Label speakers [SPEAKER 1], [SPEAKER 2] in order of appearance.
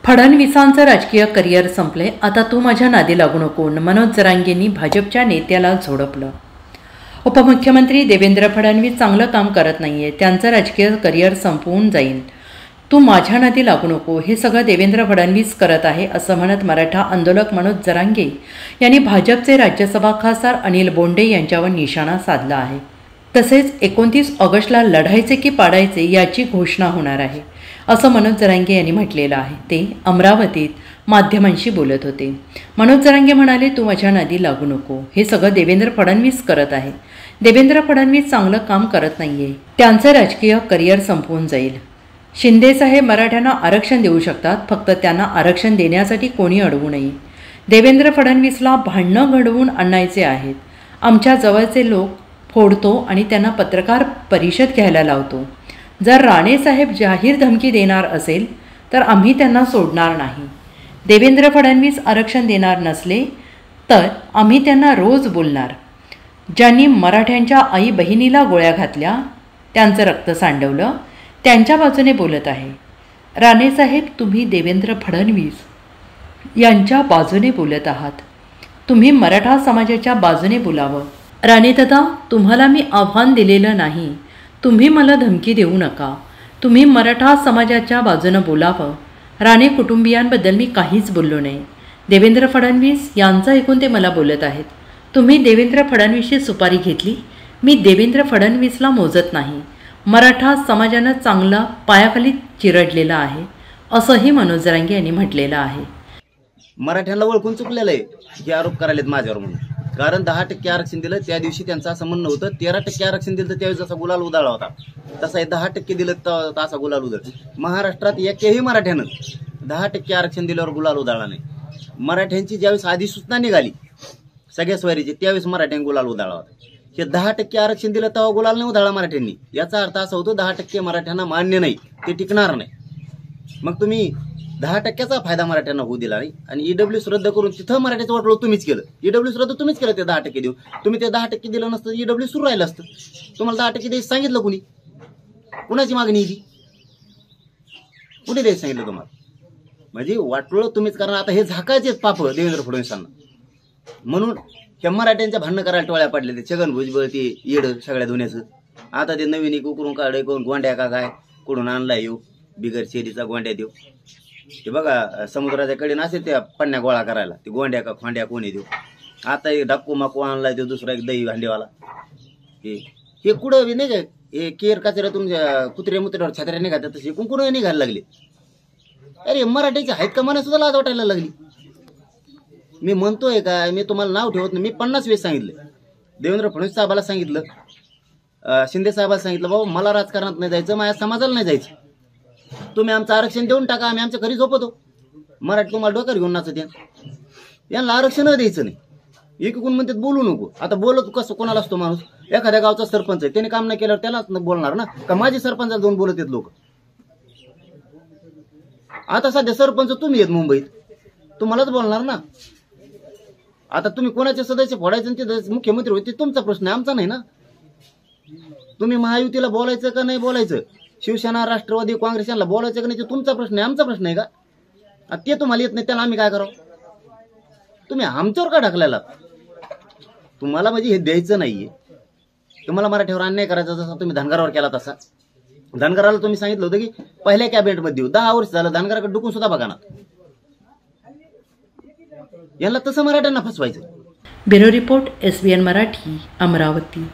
[SPEAKER 1] फडणवीसांचं राजकीय करिअर संपले, आता तू माझ्या नादी लागू नको, मनोज जरांगेंनी भाजपच्या नेत्याला झोडपलं. उपमुख्यमंत्री देवेंद्र फडणवीस चांगलं काम करत नाहीये, त्यांचं राजकीय करिअर संपवून जाईल, तू माझ्या नादी लागू नको, हे सगळं देवेंद्र फडणवीस करत आहे असं म्हणत मराठा आंदोलक मनोज जरांगे यांनी भाजपचे राज्यसभा खासदार अनिल बोंडे यांच्यावर निशाणा साधला आहे. तसेच 29 ऑगस्टला लढायचे की पाडायचे याची घोषणा होणार आहे असं मनोज जरांगे यांनी म्हटलेलं आहे. ते अमरावतीत माध्यमांशी बोलत होते. मनोज जरांगे म्हणाले, तू माझ्या नादी लागू नको, हे सगळं देवेंद्र फडणवीस करत आहे. देवेंद्र फडणवीस चांगलं काम करत नाहीये, त्यांचं राजकीय करिअर संपवून जाईल. शिंदेसाहेब मराठ्यांना आरक्षण देऊ शकतात, फक्त त्यांना आरक्षण देण्यासाठी कोणी अडवू नये. देवेंद्र फडणवीसला भांडणं घडवून आणायचे आहेत. आमच्या जवळचे लोक फोडतो आणि त्यांना पत्रकार परिषद घ्यायला लावतो. जर राणेसाहेब जाहीर धमकी देणार असेल तर आम्ही त्यांना सोडणार नाही. देवेंद्र फडणवीस आरक्षण देणार नसले तर आम्ही त्यांना रोज बोलणार. ज्यांनी मराठ्यांच्या आई बहिणीला गोळ्या घातल्या, त्यांचं रक्त सांडवलं, त्यांच्या बाजूने बोलत आहे. राणेसाहेब, तुम्ही देवेंद्र फडणवीस यांच्या बाजूने बोलत आहात. तुम्ही मराठा समाजाच्या बाजूने बोलावं. राणेदादा, तुम्हाला मी आव्हान दिलेलं नाही, तुम्ही मला धमकी देऊ नका. तुम्ही मराठा समाजाच्या बाजूनं बोलावं. राणे कुटुंबियांबद्दल मी काहीच बोललो नाही. देवेंद्र फडणवीस यांचं ऐकून ते मला बोलत आहेत. तुम्ही देवेंद्र फडणवीसची सुपारी घेतली. मी देवेंद्र फडणवीसला मोजत नाही. मराठा समाजानं चांगला पायाखाली चिरडलेला आहे असंही मनोज जरांगे यांनी म्हटलेलं आहे.
[SPEAKER 2] मराठ्यांना ओळखून चुकलेलं आहे हे आरोप करायलेत माझ्यावर म्हणून. कारण 10% आरक्षण दिलं त्या दिवशी त्यांचं असं म्हणणं होतं, 13% आरक्षण दिलं तर त्यावेळी जसा गुलाल उधळला होता तसा 10% दिलं तर असा गुलाल उधळ. महाराष्ट्रात एकही मराठ्यानं 10% आरक्षण दिल्यावर गुलाल उधळला नाही. मराठ्यांची ज्यावेळेस अधिसूचना निघाली सगळ्या स्वारीची त्यावेळेस मराठ्यांनी गुलाल उधळला होता. हे 10% आरक्षण दिलं तेव्हा गुलाल नाही उधळला मराठ्यांनी. याचा अर्थ असा होतो 10% मराठ्यांना मान्य नाही, ते टिकणार नाही. मग तुम्ही 10%चा फायदा मराठ्यांना होऊ दिला नाही आणि ईडब्ल्यूएस रद्द करून तिथं मराठ्याचं वाटलं तुम्हीच केलं. ईडब्ल्यूएस रद्द तुम्हीच केलं ते 10% देऊ. तुम्ही ते 10% दिलं नसतं ईडब्ल्यूएस सुरू राहिलं असतं. तुम्हाला 10% द्यायचं सांगितलं कुणी? कुणाची मागणी दिली? कुणी द्यायचं सांगितलं तुम्हाला? म्हणजे वाटलं तुम्हीच. कारण आता हे झाकायचेच पाप देवेंद्र फडणवीसांना. म्हणून ह्या मराठ्यांच्या भांडणं करायला टोळ्या पडले. ते छगन भुजबळ ते येड सगळ्या धुण्याचं. आता ते नवीन एक उकरून काढे कोण गोंड्या का काय कुठून आणला येऊ बिगर शेरीचा गोंड्या देऊ. ते बघा समुद्राच्या कडेनं असेल त्या पन्न्या गोळा करायला, ते गोंड्या का खोंड्या कोणी देऊ. आता एक डाकू माकू आणलाय तो दुसरा एक दही भांडेवाला. हे कुठं नाही काय हे केर कचऱ्यातून कुत्रे मुत्र्यावर छत्र्या निघातात तसे कुंकुण निघायला लागले. अरे मराठीचे आहेत का मला सुद्धा लाज वाटायला लागली. मी म्हणतोय काय, मी तुम्हाला नाव ठेवत नाही. मी 50 वेळेस सांगितलं, देवेंद्र फडणवीस साहेबाला सांगितलं, शिंदे साहेबाला सांगितलं, बाबा मला राजकारणात नाही जायचं, माझ्या समाजाला नाही जायचं. तुम्ही आमचं आरक्षण देऊन टाका, आम्ही आमच्या घरी झोपतो. मराठी तुम्हाला डोक्यावर घेऊन नाचत यांना आरक्षण द्यायचं नाही. एकूण म्हणतात बोलू नको. आता बोलत कसं कोणाला असतो माणूस? एखाद्या गावचा सरपंच आहे, त्याने काम नाही केल्यावर त्यालाच बोलणार ना का? माझे सरपंचाला जाऊन बोलत आहेत लोक. आता सध्या सरपंच तुम्ही आहेत मुंबईत, तुम्हालाच बोलणार ना. आता तुम्ही कोणाचे सदस्य फोडायचे ते मुख्यमंत्री होते तुमचा प्रश्न आहे, आमचा नाही ना. तुम्ही महायुतीला बोलायचं का नाही बोलायचं, शिवसेना राष्ट्रवादी काँग्रेस यांना बोलायचं का नाही ते तुमचा प्रश्न आहे, आमचा प्रश्न आहे का? ते तुम्हाला येत नाही त्याला आम्ही काय करावं? तुम्ही आमच्यावर का ढकलायला? तुम्हाला म्हणजे हे द्यायचं नाहीये. तुम्हाला मराठीवर अन्याय करायचा जसा तुम्ही धनगरावर केला तसा. धनगराला तुम्ही सांगितलं होतं की पहिल्या कॅबिनेटमध्ये देऊ. 10 वर्ष झालं धनगराकडे डुकून सुद्धा बघा ना. यांना तसं मराठ्यांना फसवायचं.
[SPEAKER 1] Bureau report, SBN Marathi, Amravati.